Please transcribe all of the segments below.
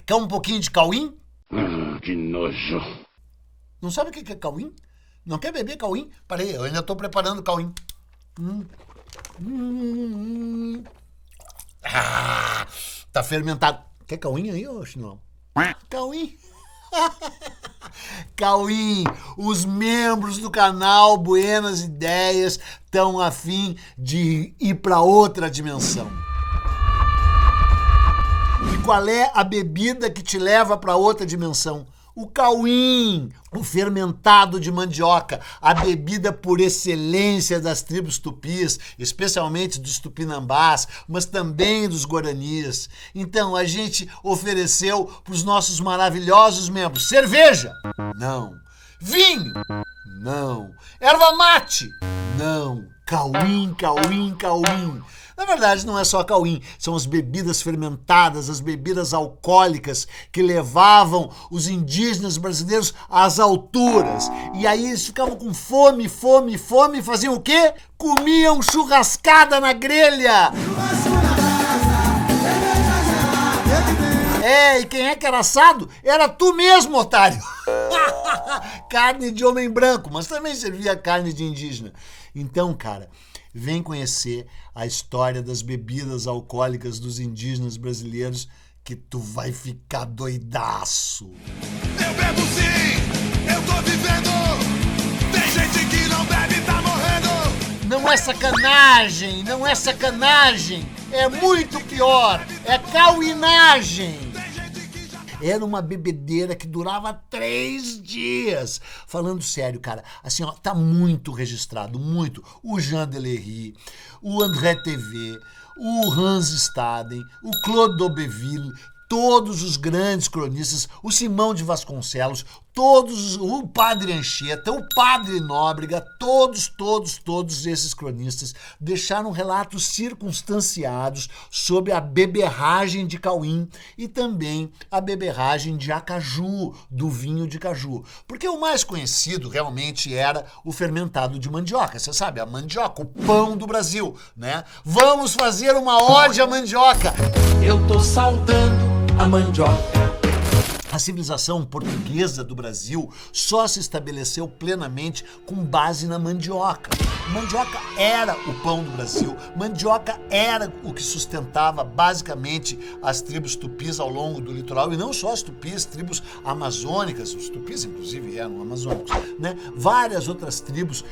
Quer um pouquinho de cauim? Que nojo. Não sabe o que é cauim? Não quer beber cauim? Peraí, eu ainda estou preparando cauim. Tá fermentado. Quer cauim aí, ô Chinelão? Cauim. Cauim, os membros do canal Buenas Ideias estão a fim de ir para outra dimensão. E qual é a bebida que te leva para outra dimensão? O cauim, o fermentado de mandioca, a bebida por excelência das tribos tupis, especialmente dos tupinambás, mas também dos guaranis. Então a gente ofereceu para os nossos maravilhosos membros cerveja? Não. Vinho? Não. Erva mate? Não. Cauim, cauim, cauim. Na verdade, não é só cauim, são as bebidas fermentadas, as bebidas alcoólicas que levavam os indígenas brasileiros às alturas. E aí eles ficavam com fome, fome, fome, faziam o quê? Comiam churrascada na grelha! E quem é que era assado? Era tu mesmo, otário! Carne de homem branco, mas também servia carne de indígena. Então, cara, vem conhecer a história das bebidas alcoólicas dos indígenas brasileiros que tu vai ficar doidaço. Eu bebo sim, eu tô vivendo. Tem gente que não bebe e tá morrendo. Não é sacanagem, não é sacanagem. É muito pior, é cauinagem. Era uma bebedeira que durava 3 dias. Falando sério, cara, assim, ó, tá muito registrado, muito. O Jean Delery, o André TV, o Hans Staden, o Claude D'Aubeville, todos os grandes cronistas, o Simão de Vasconcelos, o Padre Anchieta, o Padre Nóbrega, todos esses cronistas deixaram relatos circunstanciados sobre a beberragem de cauim e também a beberragem de acaju, do vinho de caju. Porque o mais conhecido realmente era o fermentado de mandioca. Você sabe, a mandioca, o pão do Brasil, né? Vamos fazer uma ode à mandioca. Eu tô saudando a mandioca. A civilização portuguesa do Brasil só se estabeleceu plenamente com base na mandioca. Mandioca era o pão do Brasil, mandioca era o que sustentava basicamente as tribos tupis ao longo do litoral, e não só as tupis, tribos amazônicas, os tupis inclusive eram amazônicos, né? Várias outras tribos,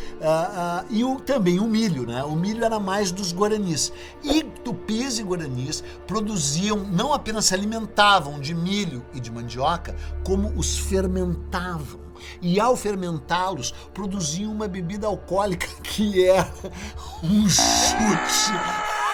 e também o milho, né? O milho era mais dos guaranis. E tupis e guaranis produziam, não apenas se alimentavam de milho e de mandioca, como os fermentavam. E ao fermentá-los, produziam uma bebida alcoólica que era um chute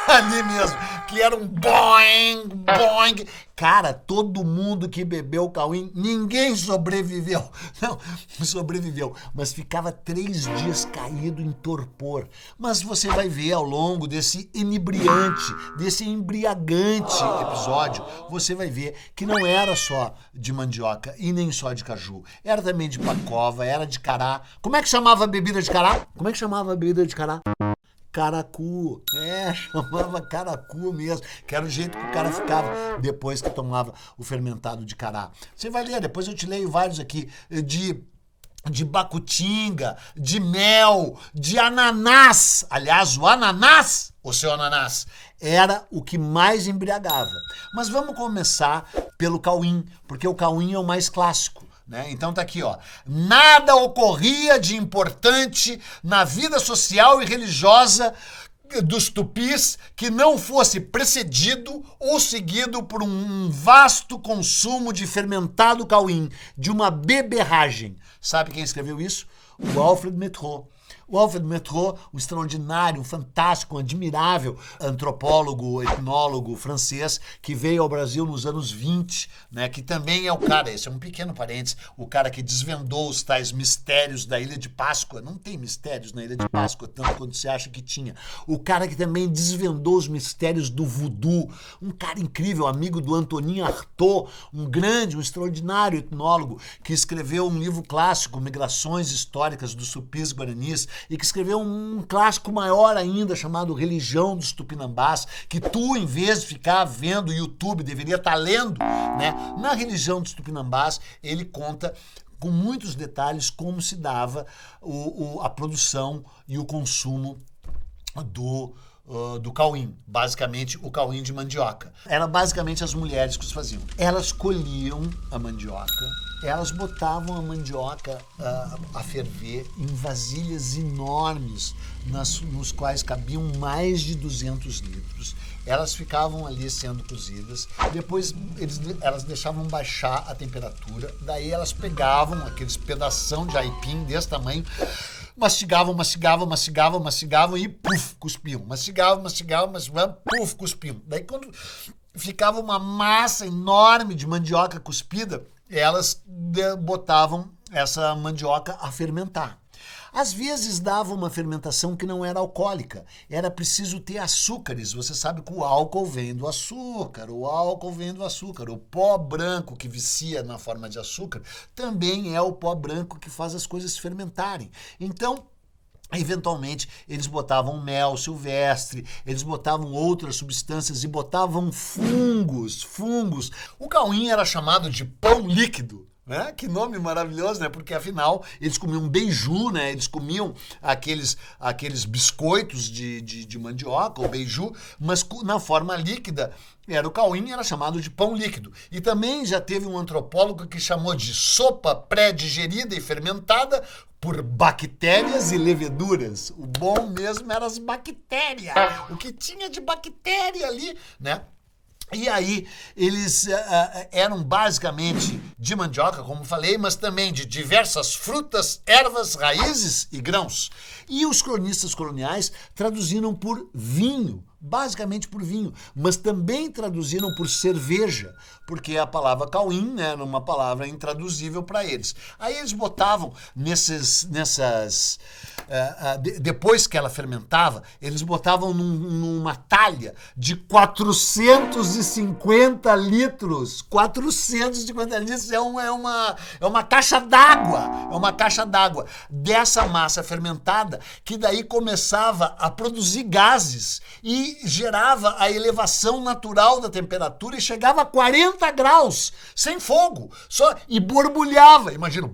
ali mesmo, que era um boing, boing. Cara, todo mundo que bebeu cauim, ninguém sobreviveu. Não, sobreviveu, mas ficava 3 dias caído em torpor. Mas você vai ver ao longo desse inebriante, desse embriagante episódio, você vai ver que não era só de mandioca e nem só de caju. Era também de pacova, era de cará. Como é que chamava a bebida de cará? Como é que chamava a bebida de cará? Caracu, chamava caracu mesmo, que era o jeito que o cara ficava depois que tomava o fermentado de cará. Você vai ler, depois eu te leio vários aqui, de bacutinga, de mel, de ananás. Aliás, o seu ananás, era o que mais embriagava. Mas vamos começar pelo cauim, porque o cauim é o mais clássico. Né? Então tá aqui, ó. Nada ocorria de importante na vida social e religiosa dos tupis que não fosse precedido ou seguido por um vasto consumo de fermentado cauim, de uma beberragem. Sabe quem escreveu isso? O Alfred Métraux. O Alfred Métraux, um extraordinário, um fantástico, um admirável antropólogo, etnólogo francês que veio ao Brasil nos anos 20, né, que também é o cara, esse é um pequeno parênteses, o cara que desvendou os tais mistérios da Ilha de Páscoa. Não tem mistérios na Ilha de Páscoa, tanto quanto você acha que tinha. O cara que também desvendou os mistérios do voodoo, um cara incrível, amigo do Antonin Artaud, um grande, um extraordinário etnólogo que escreveu um livro clássico, Migrações Históricas dos Tupis Guaranis, e que escreveu um clássico maior ainda chamado Religião dos Tupinambás, que tu, em vez de ficar vendo o YouTube, deveria estar lendo, né? Na Religião dos Tupinambás, ele conta com muitos detalhes como se dava a produção e o consumo do cauim, basicamente o cauim de mandioca. Era basicamente as mulheres que os faziam. Elas colhiam a mandioca, elas botavam a mandioca a ferver em vasilhas enormes, nos quais cabiam mais de 200 litros. Elas ficavam ali sendo cozidas, depois elas deixavam baixar a temperatura, daí elas pegavam aqueles pedação de aipim desse tamanho, mastigavam e puf, cuspiam. Mastigavam, puf, cuspiam. Daí quando ficava uma massa enorme de mandioca cuspida, elas botavam essa mandioca a fermentar. Às vezes dava uma fermentação que não era alcoólica, era preciso ter açúcares. Você sabe que o álcool vem do açúcar, o pó branco que vicia na forma de açúcar também é o pó branco que faz as coisas fermentarem. Então, eventualmente, eles botavam mel silvestre, eles botavam outras substâncias e botavam fungos. O cauim era chamado de pão líquido. Né? Que nome maravilhoso, né? Porque afinal eles comiam beiju, né? Eles comiam aqueles biscoitos de mandioca, ou beiju, mas na forma líquida. Era o cauim, era chamado de pão líquido. E também já teve um antropólogo que chamou de sopa pré-digerida e fermentada por bactérias e leveduras. O bom mesmo eram as bactérias. O que tinha de bactéria ali, né? E aí, eles eram basicamente de mandioca, como falei, mas também de diversas frutas, ervas, raízes e grãos. E os cronistas coloniais traduziram por vinho, basicamente por vinho, mas também traduziram por cerveja, porque a palavra cauim, né, era uma palavra intraduzível para eles. Aí eles botavam depois que ela fermentava, eles botavam numa talha de 450 litros. 450 litros é uma caixa d'água. É uma caixa d'água dessa massa fermentada que daí começava a produzir gases e gerava a elevação natural da temperatura e chegava a 40 graus, sem fogo, e borbulhava. Imagina.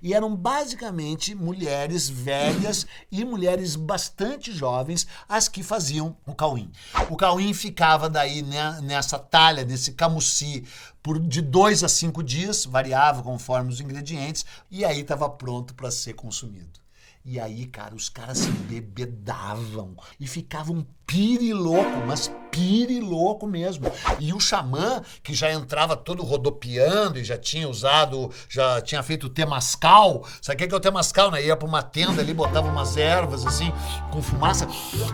E eram basicamente mulheres velhas e mulheres bastante jovens as que faziam o cauim. O cauim ficava daí nessa talha, nesse camuci, de 2 a 5 dias, variava conforme os ingredientes, e aí estava pronto para ser consumido. E aí, cara, os caras se bebedavam e ficavam pirilouco, mas pirilouco mesmo. E o xamã, que já entrava todo rodopiando e já tinha feito temascal. Sabe o que é o temascal, né? Ia pra uma tenda ali, botava umas ervas assim, com fumaça,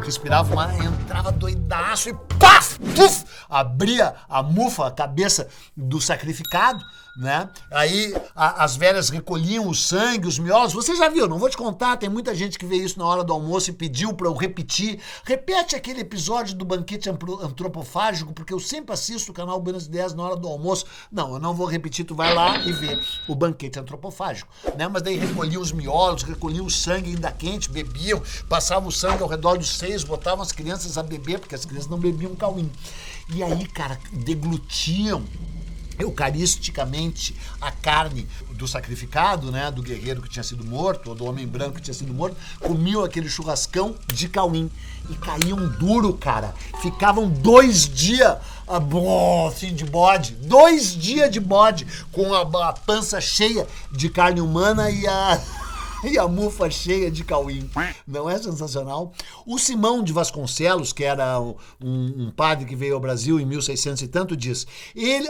respirava entrava doidaço e paf! Puf! Abria a mufa, a cabeça do sacrificado, né? Aí as velhas recolhiam o sangue, os miolos. Você já viu, não vou te contar, tem muita gente que vê isso na hora do almoço e pediu pra eu repetir. Repete aquele episódio do banquete antropofágico, porque eu sempre assisto o canal Buenas Ideias na hora do almoço. Não, eu não vou repetir, tu vai lá e vê o banquete antropofágico, né? Mas daí recolhiam os miolos, recolhiam o sangue ainda quente, bebiam, passavam o sangue ao redor dos seios, botavam as crianças a beber, porque as crianças não bebiam cauim. E aí, cara, deglutiam eucaristicamente a carne do sacrificado, né, do guerreiro que tinha sido morto, ou do homem branco que tinha sido morto, comiam aquele churrascão de cauim e caíam duro, cara. Ficavam 2 dias assim, de bode, 2 dias de bode, com a pança cheia de carne humana e a mufa cheia de cauim. Não é sensacional? O Simão de Vasconcelos, que era um padre que veio ao Brasil em 1600 e tanto, diz: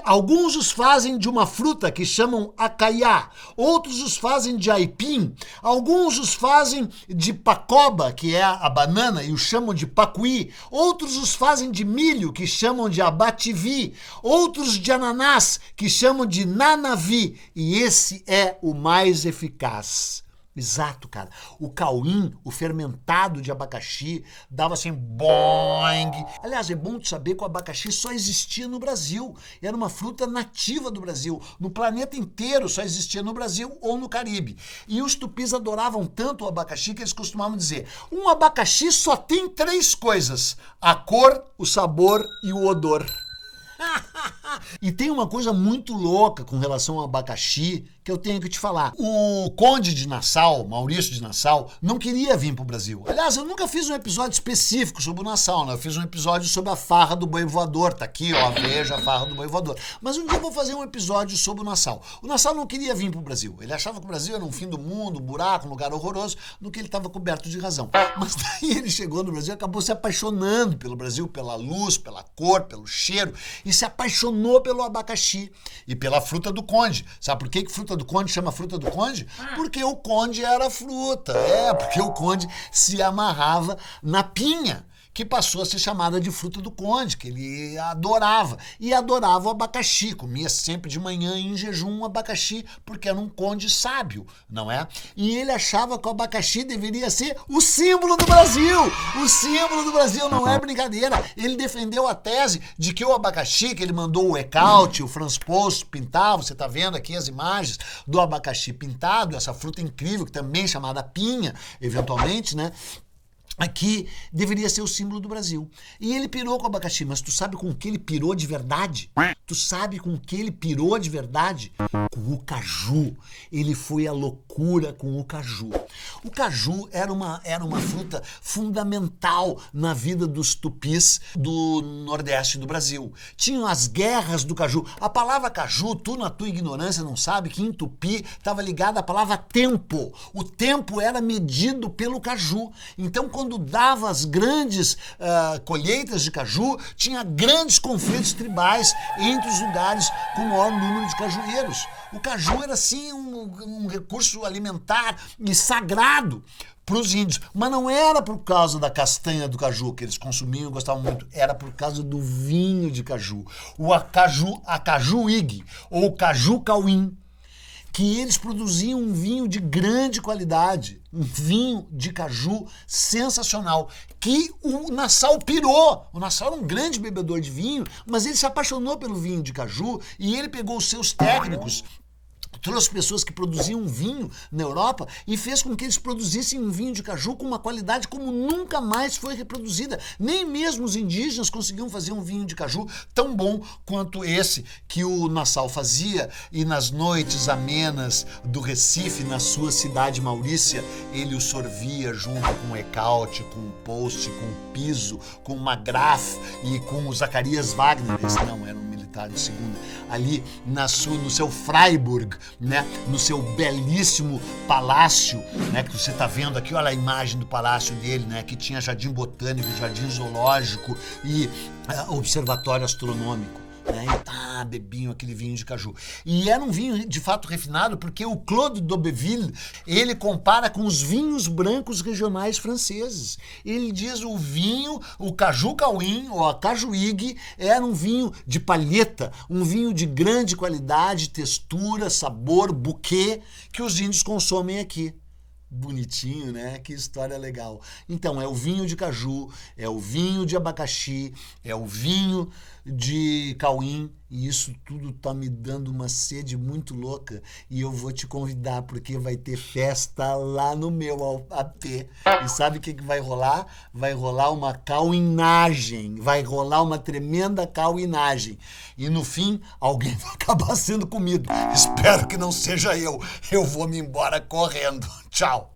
alguns os fazem de uma fruta que chamam acaiá, outros os fazem de aipim, alguns os fazem de pacoba, que é a banana, e o chamam de pacuí, outros os fazem de milho, que chamam de abativi, outros de ananás, que chamam de nanavi, e esse é o mais eficaz. Exato, cara. O cauim, o fermentado de abacaxi, dava assim, boing. Aliás, é bom tu saber que o abacaxi só existia no Brasil. Era uma fruta nativa do Brasil. No planeta inteiro só existia no Brasil ou no Caribe. E os tupis adoravam tanto o abacaxi que eles costumavam dizer: um abacaxi só tem 3 coisas: a cor, o sabor e o odor. E tem uma coisa muito louca com relação ao abacaxi que eu tenho que te falar. O conde de Nassau, Maurício de Nassau, não queria vir pro Brasil. Aliás, eu nunca fiz um episódio específico sobre o Nassau, né? Eu fiz um episódio sobre a farra do boi voador. Tá aqui, ó, veja a farra do boi voador. Mas um dia eu vou fazer um episódio sobre o Nassau. O Nassau não queria vir pro Brasil. Ele achava que o Brasil era um fim do mundo, um buraco, um lugar horroroso, no que ele estava coberto de razão. Mas daí ele chegou no Brasil e acabou se apaixonando pelo Brasil, pela luz, pela cor, pelo cheiro, e se apaixonou pelo abacaxi e pela fruta do conde. Sabe por que fruta do conde chama fruta do conde? Porque o conde era fruta. Porque o conde se amarrava na pinha, que passou a ser chamada de fruta do conde, que ele adorava. E adorava o abacaxi, comia sempre de manhã em jejum um abacaxi, porque era um conde sábio, não é? E ele achava que o abacaxi deveria ser o símbolo do Brasil. O símbolo do Brasil, não é brincadeira. Ele defendeu a tese de que o abacaxi, que ele mandou o Ecaute, o France Post pintar, você está vendo aqui as imagens do abacaxi pintado, essa fruta incrível, que também é chamada pinha, eventualmente, né? Aqui deveria ser o símbolo do Brasil. E ele pirou com o abacaxi, mas tu sabe com o que ele pirou de verdade? Tu sabe com o que ele pirou de verdade? Com o caju. Ele foi à loucura com o caju. O caju era uma fruta fundamental na vida dos tupis do Nordeste do Brasil. Tinham as guerras do caju. A palavra caju, tu na tua ignorância não sabe que em tupi estava ligada à palavra tempo. O tempo era medido pelo caju. Então, quando dava as grandes colheitas de caju, tinha grandes conflitos tribais entre os lugares com o maior número de cajueiros. O caju era, assim, um recurso alimentar e sagrado para os índios, mas não era por causa da castanha do caju que eles consumiam e gostavam muito, era por causa do vinho de caju, a cajuígue ou caju cauim, que eles produziam um vinho de grande qualidade, um vinho de caju sensacional, que o Nassau pirou. O Nassau era um grande bebedor de vinho, mas ele se apaixonou pelo vinho de caju e ele pegou os seus técnicos, trouxe pessoas que produziam vinho na Europa e fez com que eles produzissem um vinho de caju com uma qualidade como nunca mais foi reproduzida. Nem mesmo os indígenas conseguiam fazer um vinho de caju tão bom quanto esse que o Nassau fazia, e nas noites amenas do Recife, na sua cidade Maurícia, ele o sorvia junto com o Ecaute, com o Post, com o Piso, com o Magrath e com o Zacarias Wagner. Esse não era um militar de segunda, ali no seu Freiburg, né, no seu belíssimo palácio, né, que você está vendo aqui, olha a imagem do palácio dele, né, que tinha jardim botânico, jardim zoológico e observatório astronômico. Né? E bebiam aquele vinho de caju. E era um vinho de fato refinado, porque o Claude d'Aubeville, ele compara com os vinhos brancos regionais franceses. Ele diz o caju cauim, ou a cajuígue, era um vinho de palheta, um vinho de grande qualidade, textura, sabor, buquê, que os índios consomem aqui. Bonitinho, né? Que história legal. Então, é o vinho de caju, é o vinho de abacaxi, é o vinho de cauim, e isso tudo tá me dando uma sede muito louca, e eu vou te convidar porque vai ter festa lá no meu AP. E sabe o que vai rolar? Vai rolar uma cauinagem, vai rolar uma tremenda cauinagem. E no fim, alguém vai acabar sendo comido. Espero que não seja eu. Eu vou me embora correndo. Tchau.